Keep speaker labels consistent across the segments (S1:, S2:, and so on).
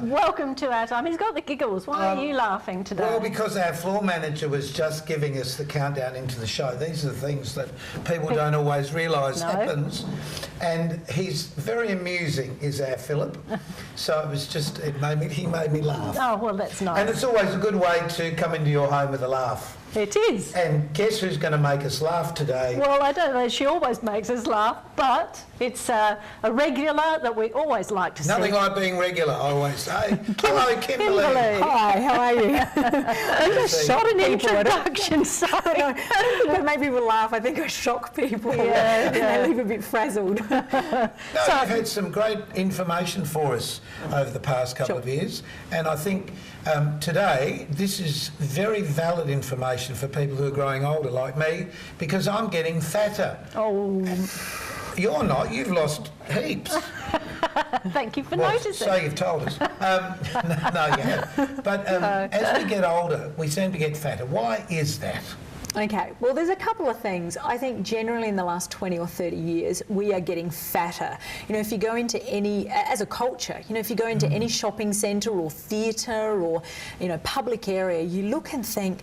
S1: Welcome to our time. He's got the giggles. Why are you laughing today?
S2: Well, because our floor manager was just giving us the countdown into the show. These are the things that people don't always realise happens. And he's very amusing, is our Philip. So it was just, he made me laugh.
S1: Oh, well, that's nice.
S2: And it's always a good way to come into your home with a laugh.
S1: It is.
S2: And guess who's going to make us laugh today?
S1: Well, I don't know. She always makes us laugh, but it's a regular that we always like to see.
S2: Nothing like being regular, I always say. Hello, Kimberly.
S3: Hi, how are you?
S1: I just shot an introduction, sorry.
S3: But maybe people laugh. I think I shock people.
S1: Yeah.
S3: They leave a bit frazzled.
S2: No, you've had some great information for us over the past couple of years, and I think today this is very valid information for people who are growing older like me, because I'm getting fatter.
S1: Oh.
S2: You're not. You've lost heaps.
S1: Thank you for noticing.
S2: So you've told us. No, you haven't. But as we get older, we seem to get fatter. Why is that?
S3: Okay, well, there's a couple of things. I think generally in the last 20 or 30 years, we are getting fatter. You know, if you go into any, as a culture, you know, if you go into any shopping centre or theatre or, you know, public area, you look and think,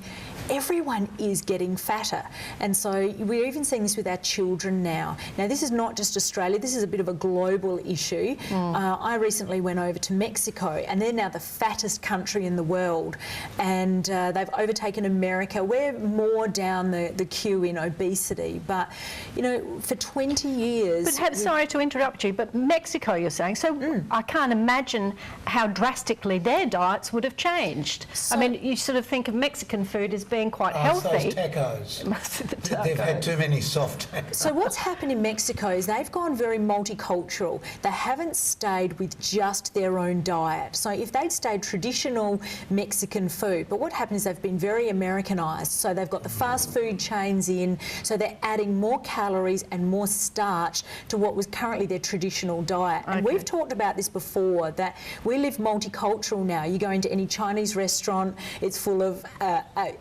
S3: everyone is getting fatter. And so we're even seeing this with our children now. Now, this is not just Australia, this is a bit of a global issue. I recently went over to Mexico, and they're now the fattest country in the world. And they've overtaken America. We're more down the queue in obesity. But, you know, for 20 years...
S1: But sorry to interrupt you, but Mexico, you're saying, so I can't imagine how drastically their diets would have changed. I mean, you sort of think of Mexican food as being quite healthy.
S2: Those tacos. They've had too many soft tacos.
S3: So what's happened in Mexico is they've gone very multicultural. They haven't stayed with just their own diet. So if they'd stayed traditional Mexican food, but what happened is they've been very Americanized. So they've got the fast food chains in, so they're adding more calories and more starch to what was currently their traditional diet. And we've talked about this before, that we live multicultural now. You go into any Chinese restaurant, it's full of,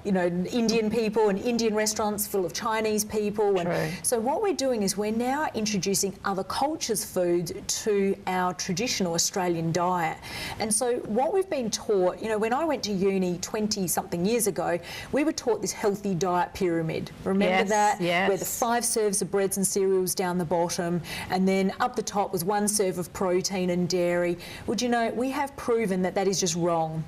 S3: you know, Indian people, and Indian restaurants full of Chinese people. And so what we're doing is we're now introducing other cultures' foods to our traditional Australian diet. And so what we've been taught, you know, when I went to uni 20-something years ago, we were taught this healthy diet pyramid. Remember that?
S1: Yes.
S3: Where the 5 serves of breads and cereals down the bottom, and then up the top was 1 serve of protein and dairy. Would you know, we have proven that that is just wrong.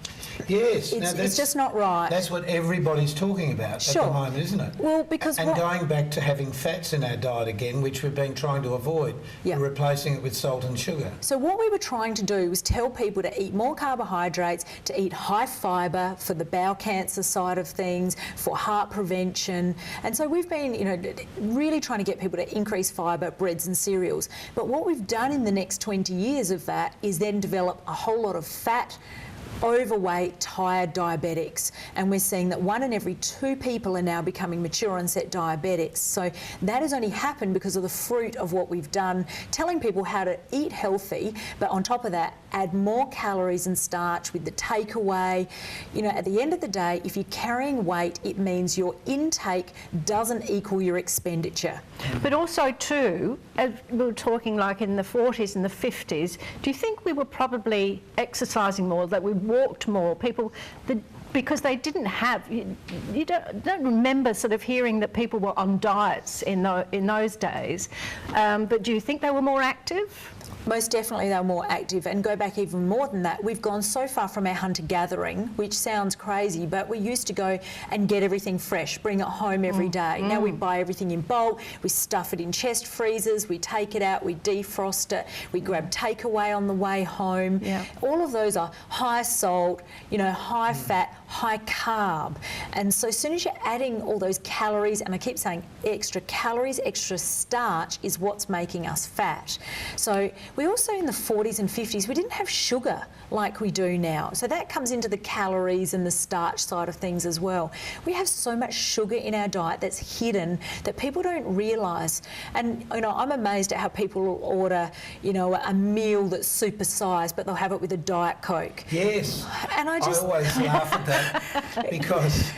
S2: Yes.
S3: It's just not right.
S2: That's what everybody's talking about at the moment, isn't it?
S3: Well, because...
S2: And going back to having fats in our diet again, which we've been trying to avoid, replacing it with salt and sugar.
S3: So what we were trying to do was tell people to eat more carbohydrates, to eat high fibre for the bowel cancer side of things, for heart prevention. And so we've been, you know, really trying to get people to increase fibre, breads and cereals. But what we've done in the next 20 years of that is then develop a whole lot of fat, overweight, tired diabetics, and we're seeing that 1 in every 2 people are now becoming mature onset diabetics. So that has only happened because of the fruit of what we've done, telling people how to eat healthy, but on top of that, add more calories and starch with the takeaway. You know, at the end of the day, if you're carrying weight, it means your intake doesn't equal your expenditure.
S1: But also too, as we were talking like in the 40s and the 50s, do you think we were probably exercising more, that we walked more, people, because they didn't have, you don't remember sort of hearing that people were on diets in those days, but do you think they were more active?
S3: Most definitely they were more active, and go back even more than that. We've gone so far from our hunter-gathering, which sounds crazy, but we used to go and get everything fresh, bring it home every day. Now we buy everything in bulk, we stuff it in chest freezers, we take it out, we defrost it, we grab takeaway on the way home. All of those are high salt, you know, high fat, high carb. And so as soon as you're adding all those calories, and I keep saying extra calories, extra starch is what's making us fat. So we also, in the 40s and 50s, we didn't have sugar like we do now. So that comes into the calories and the starch side of things as well. We have so much sugar in our diet that's hidden that people don't realise. And, you know, I'm amazed at how people will order, you know, a meal that's supersized, but they'll have it with a Diet Coke.
S2: Yes.
S3: And I
S2: always laugh at that because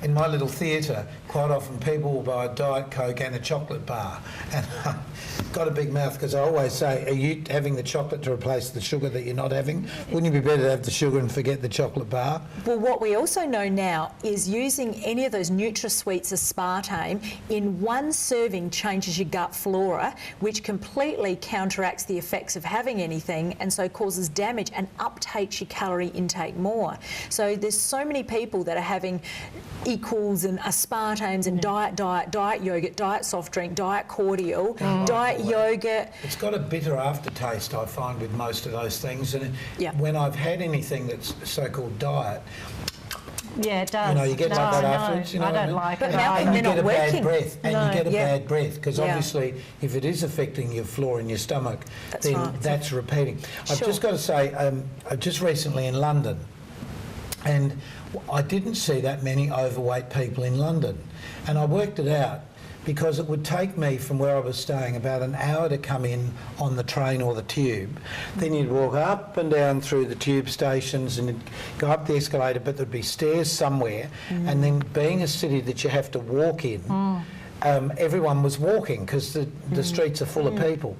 S2: in my little theatre, quite often people will buy a Diet Coke and a chocolate bar. And I've got a big mouth because I always say, are you having the chocolate to replace the sugar that you're not having? Wouldn't it be better to have the sugar and forget the chocolate bar?
S3: Well, what we also know now is using any of those NutraSweets aspartame in one serving changes your gut flora, which completely counteracts the effects of having anything, and so causes damage and uptakes your calorie intake more. So there's so many people that are having equals and aspartames and diet yogurt, diet soft drink, diet cordial, diet yogurt.
S2: It's got a bitter aftertaste, I find, with most of those things. And when I've had anything that's so-called diet,
S1: yeah, it does.
S2: you know, you get like that afterwards. You know
S1: I don't
S2: what I mean?
S1: like
S3: But
S1: it.
S3: now
S1: either.
S2: And you
S3: they're
S2: get a
S3: not
S2: bad
S3: working.
S2: breath, and you get a bad breath, because
S3: Yeah.
S2: obviously if it is affecting your flora in your stomach,
S3: That's
S2: then
S3: right.
S2: that's repeating. I've
S3: Sure.
S2: just got to say, just recently in London, and I didn't see that many overweight people in London, and I worked it out because it would take me from where I was staying about an hour to come in on the train or the tube. Then you'd walk up and down through the tube stations and you'd go up the escalator, but there'd be stairs somewhere. And then being a city that you have to walk in, everyone was walking because the streets are full of people.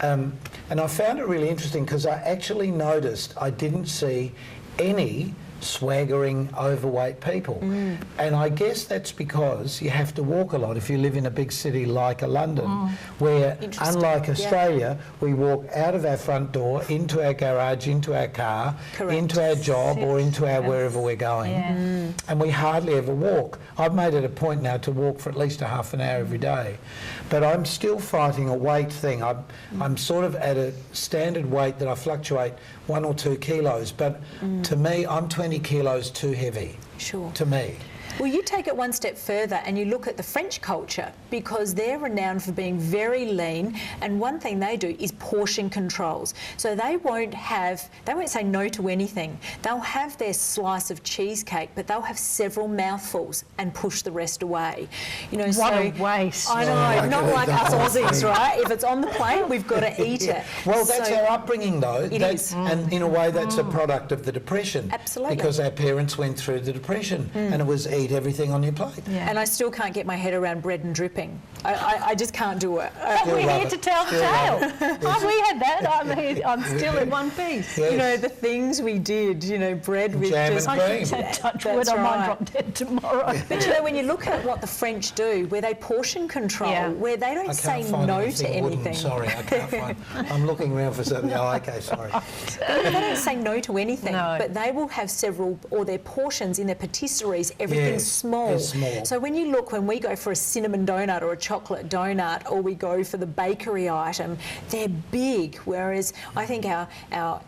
S2: And I found it really interesting because I actually noticed I didn't see any swaggering overweight people, and I guess that's because you have to walk a lot if you live in a big city like a London, where unlike Australia, we walk out of our front door into our garage, into our car,
S3: Correct.
S2: into our job or into our wherever we're going, and we hardly ever walk. I've made it a point now to walk for at least a half an hour every day, but I'm still fighting a weight thing. I'm sort of at a standard weight that I fluctuate 1 or 2 kilos, but to me, I'm 20 kilos too heavy.
S3: Sure.
S2: To me.
S3: Well, you take it one step further and you look at the French culture, because they're renowned for being very lean, and one thing they do is portion controls. So they won't say no to anything. They'll have their slice of cheesecake, but they'll have several mouthfuls and push the rest away. You know,
S1: What a waste.
S3: I know, not like us Aussies, right? If it's on the plate, we've got to eat it.
S2: Well, that's
S3: So-
S2: our upbringing, though.
S3: It is.
S2: And in a way, that's a product of the Depression.
S3: Absolutely.
S2: Because our parents went through the Depression, and it was eat everything on your plate.
S1: Yeah.
S3: And I still can't get my head around bread and dripping. I just can't do it.
S1: But we're
S2: love
S1: here
S2: it.
S1: to tell the
S2: Still love
S1: tale. Oh, we had that. I'm still in one piece.
S2: Yes.
S3: You know, the things we did, you know, bread with
S2: Jam
S3: just...
S2: and cream.
S1: Touch
S3: That's
S1: wood, I might
S3: right.
S1: drop dead tomorrow.
S3: But you know, when you look at what the French do, where they portion control,
S1: Yeah.
S3: where they don't
S2: I
S3: say
S2: can't find
S3: no to
S2: anything wooden,
S3: anything.
S2: sorry, I can't find. I'm looking around for something. Oh, okay, sorry.
S3: They don't say no to anything,
S1: No.
S3: but they will have several, or their portions in their patisseries, everything's
S2: Yes,
S3: small.
S2: it's small.
S3: So when you look, when we go for a cinnamon donut or a chocolate donut, or we go for the bakery item, they're big. Whereas I think our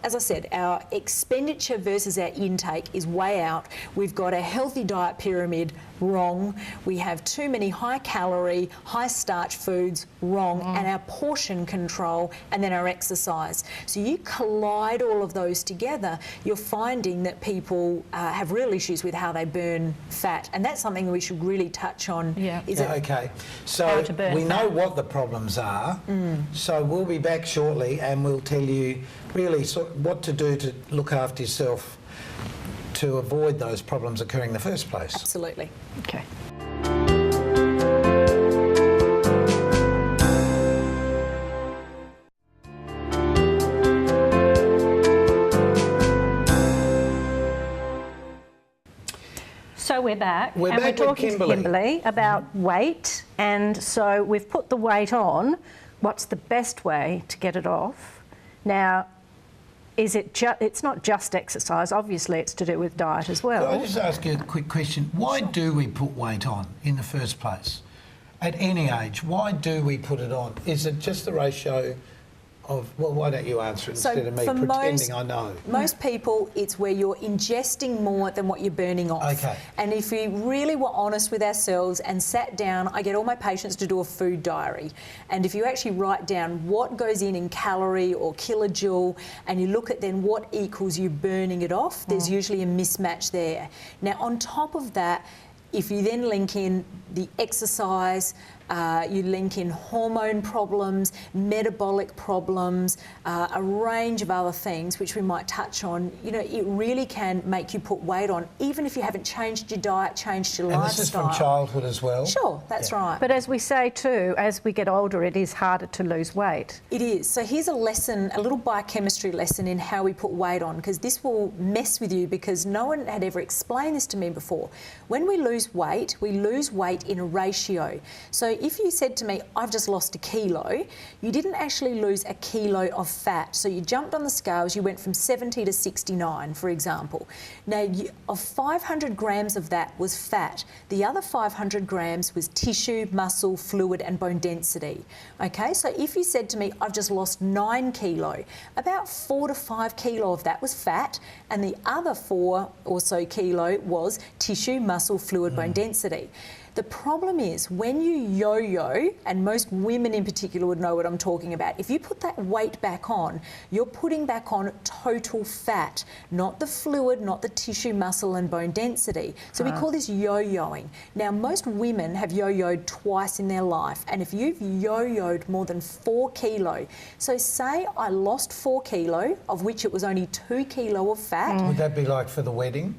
S3: as I said, our expenditure versus our intake is way out. We've got a healthy diet pyramid, wrong. We have too many high calorie, high starch foods, wrong. And our portion control, and then our exercise. So you collide all of those together, you're finding that people have real issues with how they burn fat. And that's something we should really touch on.
S1: Yeah.
S3: Is
S2: Yeah,
S3: it
S2: okay,
S1: How
S2: so
S1: to burn
S2: we know
S1: fat.
S2: what the problems are, so we'll be back shortly and we'll tell you really what to do to look after yourself to avoid those problems occurring in the first place.
S3: Absolutely.
S1: Okay. So we're back,
S2: We're
S1: and
S2: back
S1: we're
S2: with
S1: talking
S2: Kimberly.
S1: to Kimberly about weight, and so we've put the weight on. What's the best way to get it off? Now, is it it's not just exercise, obviously it's to do with diet as well.
S2: Can I just ask you a quick question? Why do we put weight on in the first place? At any age, why do we put it on? Is it just the ratio of, well, why don't you answer it
S3: So
S2: instead of me
S3: for
S2: pretending I know?
S3: Most people, it's where you're ingesting more than what you're burning off.
S2: Okay.
S3: And if we really were honest with ourselves and sat down, I get all my patients to do a food diary. And if you actually write down what goes in calorie or kilojoule, and you look at then what equals you burning it off, there's usually a mismatch there. Now, on top of that, if you then link in the exercise, you link in hormone problems, metabolic problems, a range of other things which we might touch on. You know, it really can make you put weight on, even if you haven't changed your diet, changed your lifestyle.
S2: And this is from childhood as well?
S3: Sure, that's right.
S1: But as we say too, as we get older, it is harder to lose weight.
S3: It is. So here's a lesson, a little biochemistry lesson in how we put weight on, because this will mess with you because no one had ever explained this to me before. When we lose weight in a ratio. So if you said to me, I've just lost a kilo, you didn't actually lose a kilo of fat. So you jumped on the scales, you went from 70 to 69, for example. Now, of 500 grams of that was fat. The other 500 grams was tissue, muscle, fluid and bone density. Okay, so if you said to me, I've just lost 9 kilo, about 4 to 5 kilo of that was fat, and the other 4 or so kilo was tissue, muscle, fluid, bone density. The problem is when you yo-yo, and most women in particular would know what I'm talking about, if you put that weight back on, you're putting back on total fat, not the fluid, not the tissue, muscle and bone density. So we call this yo-yoing. Now, most women have yo-yoed twice in their life, and if you've yo-yoed more than 4 kilo, so say I lost 4 kilo, of which it was only 2 kilo of fat.
S2: Would that be like for the wedding?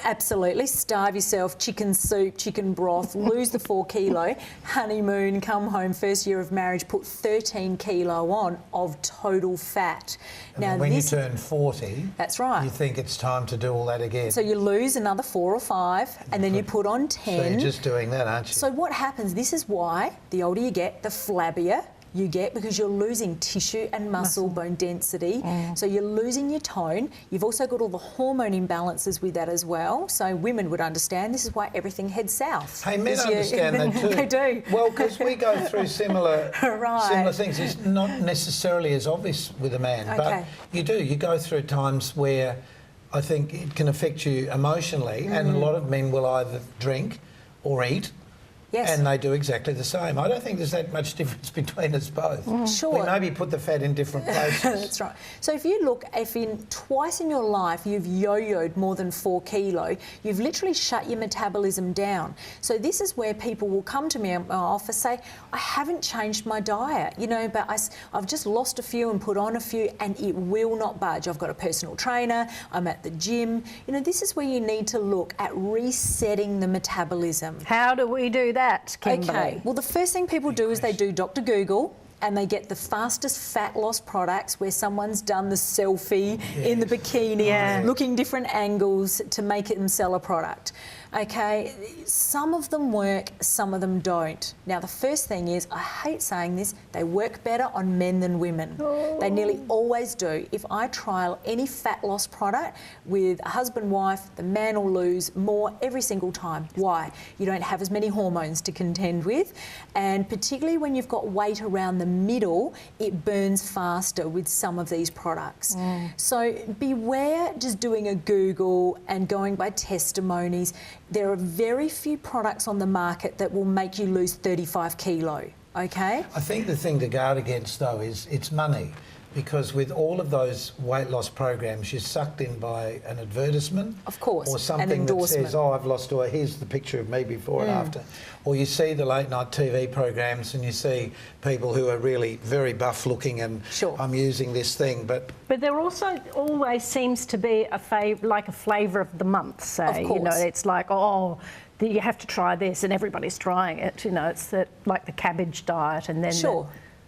S3: Absolutely. Starve yourself, chicken soup, chicken broth, lose the 4 kilo, honeymoon, come home, first year of marriage, put 13 kilo on of total fat.
S2: And now, when you turn 40,
S3: that's right,
S2: you think it's time to do all that again.
S3: So you lose another 4 or 5 and then you put on 10.
S2: So you're just doing that, aren't you?
S3: So what happens, this is why the older you get, the flabbier you get, because you're losing tissue and muscle bone density. So you're losing your tone. You've also got all the hormone imbalances with that as well. So women would understand this is why everything heads south.
S2: Hey, men understand that too.
S3: They do.
S2: Well, because we go through similar things. It's not necessarily as obvious with a man, but you do. You go through times where I think it can affect you emotionally, and a lot of men will either drink or eat.
S3: Yes.
S2: And they do exactly the same. I don't think there's that much difference between us both.
S3: Sure.
S2: We maybe put the fat in different places.
S3: That's right. So if you look, if twice in your life you've yo-yoed more than 4 kilo, you've literally shut your metabolism down. So this is where people will come to me in my office, say, I haven't changed my diet, you know, but I've just lost a few and put on a few and it will not budge. I've got a personal trainer, I'm at the gym. You know, this is where you need to look at resetting the metabolism.
S1: How do we do that, Kimberly?
S3: Okay, well, the first thing people do is they do Dr. Google and they get the fastest fat loss products where someone's done the selfie in the bikini, looking different angles to make it and sell a product. Okay, some of them work, some of them don't. Now, the first thing is, I hate saying this, they work better on men than women. They nearly always do. If I trial any fat loss product with a husband, wife, the man will lose more every single time. Why? You don't have as many hormones to contend with, and particularly when you've got weight around the middle, it burns faster with some of these products. So beware just doing a Google and going by testimonies. There are very few products on the market that will make you lose 35 kilo, okay?
S2: I think the thing to guard against, though, is it's money. Because with all of those weight loss programs, you're sucked in by an advertisement.
S3: Of course,
S2: or something that says, oh, I've lost, or here's the picture of me before and after. Or you see the late night TV programs and you see people who are really very buff looking and I'm using this thing. But
S1: there also always seems to be a flavour of the month, say.
S3: Of course.
S1: You know, it's like, oh, you have to try this and everybody's trying it. You know, it's like the cabbage diet and then...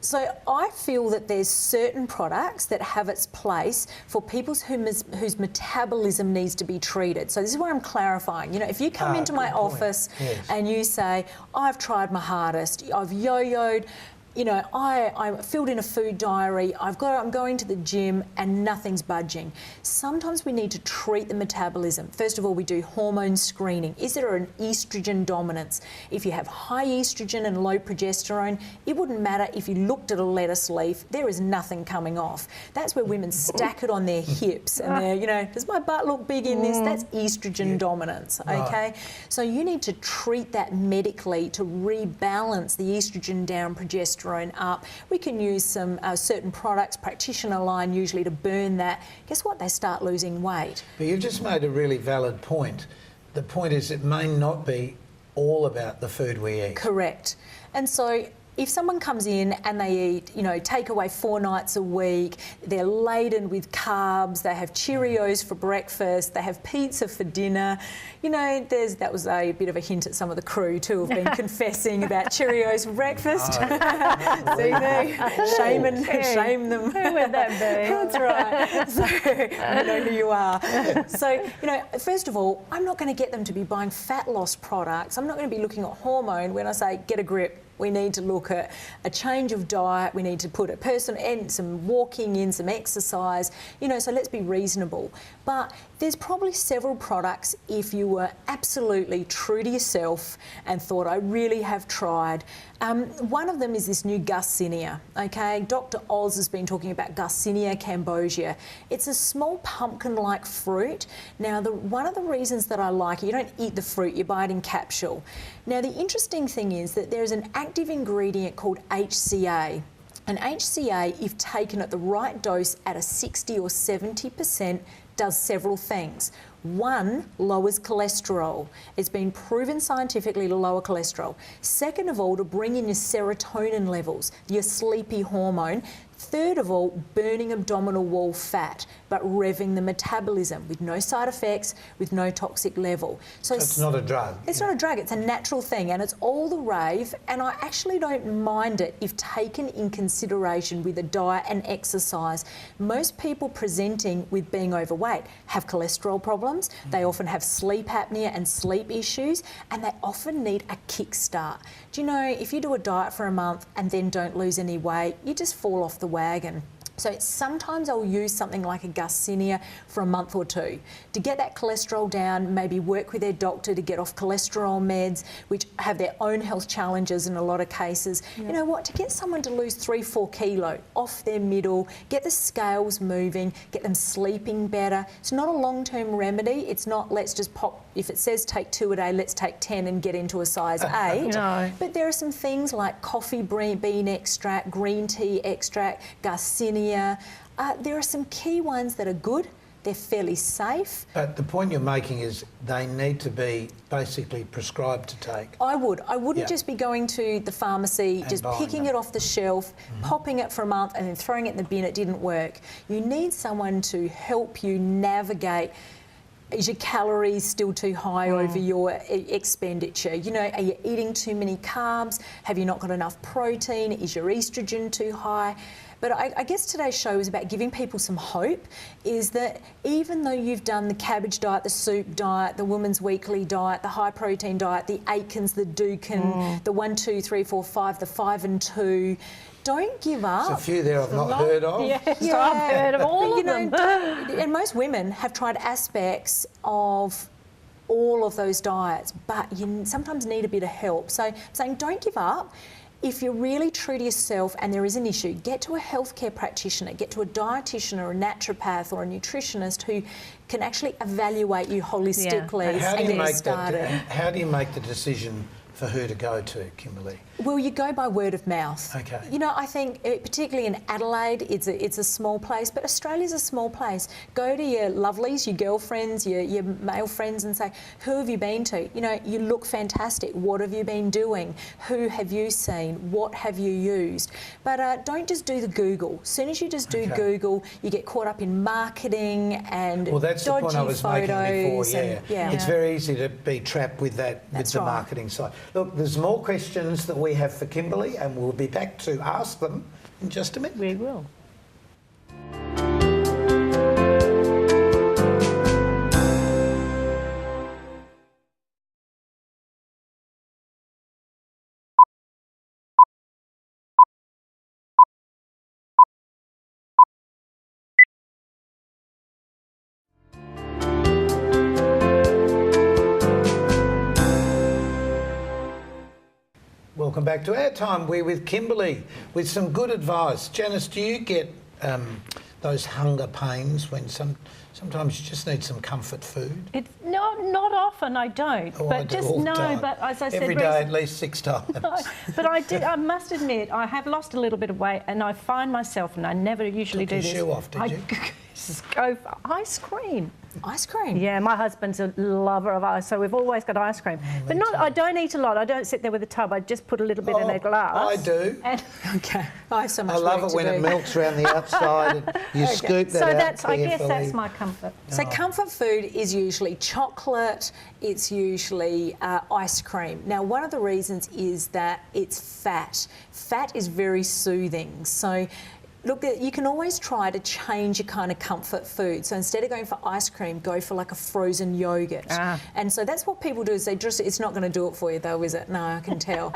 S3: So I feel that there's certain products that have its place for people whose metabolism needs to be treated. So this is where I'm clarifying. You know, if you come into my office and you say, I've tried my hardest, I've yo-yoed, you know, I filled in a food diary, I'm going to the gym and nothing's budging. Sometimes we need to treat the metabolism. First of all, we do hormone screening. Is there an estrogen dominance? If you have high estrogen and low progesterone, it wouldn't matter if you looked at a lettuce leaf, there is nothing coming off. That's where women stack it on their hips and they're, you know, does my butt look big in this? That's estrogen dominance, okay? So you need to treat that medically to rebalance the estrogen down, progesterone up. We can use some certain products, practitioner line usually, to burn that. Guess what? They start losing weight.
S2: But you've just made a really valid point. The point is it may not be all about the food we eat.
S3: Correct. And so if someone comes in and they eat, takeaway 4 nights a week, they're laden with carbs, they have Cheerios for breakfast, they have pizza for dinner, that was a bit of a hint at some of the crew too, have been confessing about Cheerios for breakfast. See there? Shame them.
S1: Who would that be?
S3: That's right. So I know who you are. So, first of all, I'm not going to get them to be buying fat loss products. I'm not going to be looking at hormone when I say get a grip. We need to look at a change of diet. We need to put a person in, some walking in, some exercise, so let's be reasonable. But there's probably several products if you were absolutely true to yourself and thought, I really have tried. One of them is this new Garcinia, okay? Dr. Oz has been talking about Garcinia cambogia. It's a small pumpkin-like fruit. Now, one of the reasons that I like it, you don't eat the fruit, you buy it in capsule. Now, the interesting thing is that there's an active ingredient called HCA. And HCA, if taken at the right dose at a 60 or 70%, does several things. One, lowers cholesterol. It's been proven scientifically to lower cholesterol. Second of all, to bring in your serotonin levels, your sleepy hormone. Third of all, burning abdominal wall fat, but revving the metabolism with no side effects, with no toxic level.
S2: So it's not a drug.
S3: It's not a drug, it's a natural thing, and it's all the rave, and I actually don't mind it if taken in consideration with a diet and exercise. Most people presenting with being overweight have cholesterol problems, they often have sleep apnea and sleep issues, and they often need a kickstart. Do you know, if you do a diet for a month and then don't lose any weight, you just fall off the wagon. So sometimes I'll use something like a Garcinia for a month or two to get that cholesterol down, maybe work with their doctor to get off cholesterol meds, which have their own health challenges in a lot of cases. Yeah. You know what, to get someone to lose 3-4 kilo off their middle, get the scales moving, get them sleeping better. It's not a long-term remedy. It's not let's just pop, if it says take 2 a day, let's take 10 and get into a size 8.
S1: No.
S3: But there are some things like coffee bean extract, green tea extract, Garcinia. There are some key ones that are good. They're fairly safe.
S2: But the point you're making is they need to be basically prescribed to take.
S3: I wouldn't just be going to the pharmacy,
S2: and
S3: just picking it off the shelf, popping it for a month and then throwing it in the bin. It didn't work. You need someone to help you navigate. Is your calories still too high over your expenditure? Are you eating too many carbs? Have you not got enough protein? Is your estrogen too high? But I guess today's show is about giving people some hope, is that even though you've done the cabbage diet, the soup diet, the woman's weekly diet, the high protein diet, the Atkins, the Dukan, the 1, 2, 3, 4, 5, the 5 and 2, don't give up.
S2: There's a few there I've not heard of.
S1: Yes, I've heard of all of them.
S3: And most women have tried aspects of all of those diets, but you sometimes need a bit of help. So I'm saying don't give up. If you're really true to yourself and there is an issue, get to a healthcare practitioner, get to a dietitian or a naturopath or a nutritionist who can actually evaluate you holistically and get you started.
S2: How do you make the decision for who to go to, Kimberly?
S3: Well, you go by word of mouth.
S2: Okay.
S3: I think particularly in Adelaide, it's a small place, but Australia's a small place. Go to your lovelies, your girlfriends, your male friends and say, who have you been to? You look fantastic. What have you been doing? Who have you seen? What have you used? But don't just do the Google. As soon as you just do Google, you get caught up in marketing and
S2: well, that's the point I was making before,
S3: yeah.
S2: It's very easy to be trapped with that, with the marketing side. Look, there's more questions that we have for Kimberly, and we'll be back to ask them in just a minute.
S1: We will.
S2: Welcome back to Our Time. We're with Kimberly with some good advice. Janice, do you get those hunger pains when sometimes you just need some comfort food?
S1: Not often, I don't.
S2: Oh,
S1: but
S2: I do
S1: just
S2: all the
S1: no.
S2: time.
S1: But as I said,
S2: every day at least 6 times.
S1: But I must admit, I have lost a little bit of weight, and I find myself, and I never usually
S2: Took
S1: do
S2: your
S1: this.
S2: shoe off, did you?
S1: just go for ice cream.
S3: Ice cream?
S1: Yeah, my husband's a lover of ice, so we've always got ice cream. But not, I don't eat a lot. I don't sit there with a tub. I just put a little bit in a glass.
S2: I do.
S1: And
S3: Okay. I have so much
S2: I love
S3: work
S2: it when
S3: to
S2: it
S3: do.
S2: melts around the outside and you scoop that
S1: so
S2: out
S1: that's, I guess
S2: carefully.
S1: that's my comfort.
S3: So comfort food is usually chocolate, it's usually ice cream. Now, one of the reasons is that it's fat. Fat is very soothing. So look, you can always try to change your kind of comfort food. So instead of going for ice cream, go for like a frozen yogurt. And so that's what people do is they just, it's not going to do it for you though, is it? No, I can tell.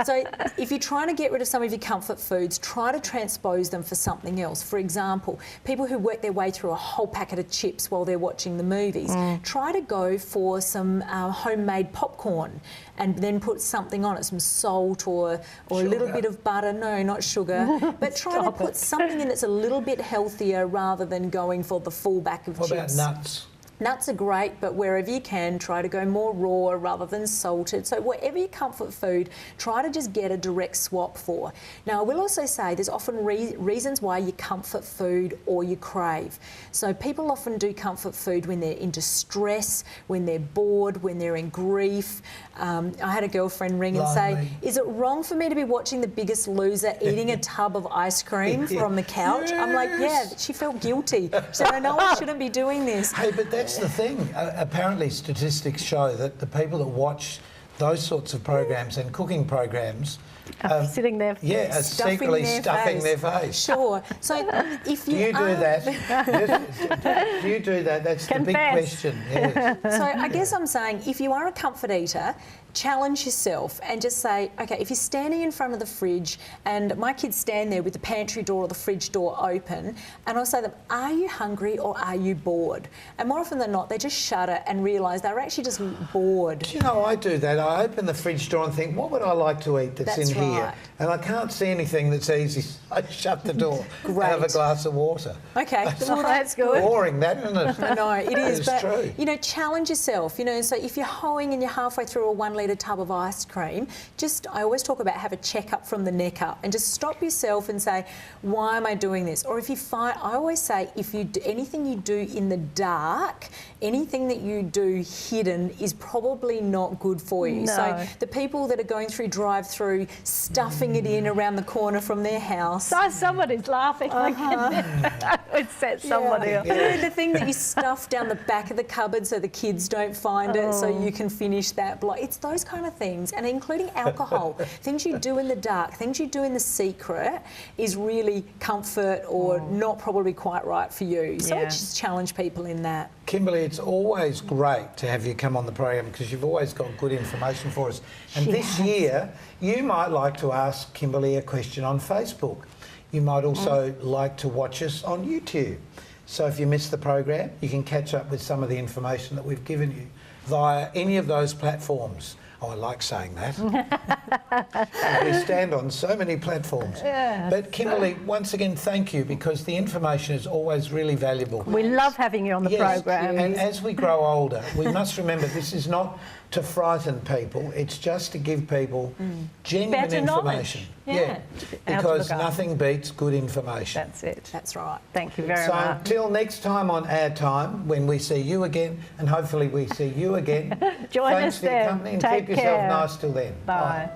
S3: So if you're trying to get rid of some of your comfort foods, try to transpose them for something else. For example, people who work their way through a whole packet of chips while they're watching the movies, try to go for some homemade popcorn and then put something on it, some salt or a little bit of butter. No, not sugar. But try to put something in that's a little bit healthier rather than going for the full back of
S2: What
S3: chips.
S2: about nuts?
S3: Nuts are great, but wherever you can, try to go more raw rather than salted. So whatever your comfort food, try to just get a direct swap for. Now, I will also say there's often reasons why you comfort food or you crave. So people often do comfort food when they're in distress, when they're bored, when they're in grief. I had a girlfriend ring and say,
S2: Lonely.
S3: is it wrong for me to be watching The Biggest Loser eating a tub of ice cream from the couch? I'm like, yeah, she felt guilty. She said, I know I shouldn't be doing this.
S2: Hey, but that's the thing. Apparently, statistics show that the people that watch those sorts of programs and cooking programs,
S1: Sitting there.
S2: are secretly stuffing their face.
S3: Sure. So if you
S2: Do you do
S3: are-
S2: that? Do you do that? That's the big
S1: Confess.
S2: question. Yes.
S3: So I guess I'm saying if you are a comfort eater, challenge yourself and just say, okay, if you're standing in front of the fridge and my kids stand there with the pantry door or the fridge door open, and I'll say to them, are you hungry or are you bored? And more often than not, they just shudder and realise they're actually just bored.
S2: Do you know, I do that. I open the fridge door and think, what would I like to eat that's
S3: That's
S2: in here?
S3: right.
S2: And I can't see anything that's easy. I shut the door and have a
S3: Great.
S2: glass of water.
S3: Okay, well,
S1: That's good.
S2: Boring, that, isn't it?
S3: I know, it is,
S2: It's
S3: but,
S2: true.
S3: you know, challenge yourself, you know, so if you're hoeing and you're halfway through a 1 litre tub of ice cream, I always talk about have a check-up from the neck up and just stop yourself and say, why am I doing this? Or if you find, I always say, if you do anything you do in the dark, anything that you do hidden is probably not good for you.
S1: No.
S3: So the people that are going through drive-through, stuffing it in around the corner from their house,
S1: So somebody's laughing. It said somebody else.
S3: You know, the thing that you stuff down the back of the cupboard so the kids don't find it, so you can finish that block. It's those kind of things, and including alcohol. Things you do in the dark, things you do in the secret is really comfort or not probably quite right for you. So I
S1: Yeah.
S3: just challenge people in that.
S2: Kimberly, it's always great to have you come on the program because you've always got good information for us. And this year, you might like to ask Kimberly a question on Facebook. You might also like to watch us on YouTube. So if you missed the program, you can catch up with some of the information that we've given you via any of those platforms. Oh, I like saying that. We stand on so many platforms.
S1: Yeah.
S2: But Kimberly, once again, thank you because the information is always really valuable.
S1: We love having you on the programme.
S2: And as we grow older, we must remember this is not to frighten people, it's just to give people genuine
S1: Better
S2: information.
S1: knowledge. Yeah.
S2: Because
S1: Out of the
S2: nothing beats good information.
S1: That's it.
S3: That's right.
S1: Thank you very
S2: So
S1: much.
S2: until next time on Our Time, when we see you again, and hopefully we see you again,
S1: Join
S2: thanks
S1: us
S2: for your
S1: then.
S2: company and
S1: Take
S2: keep yourself
S1: care.
S2: nice till then.
S1: Bye.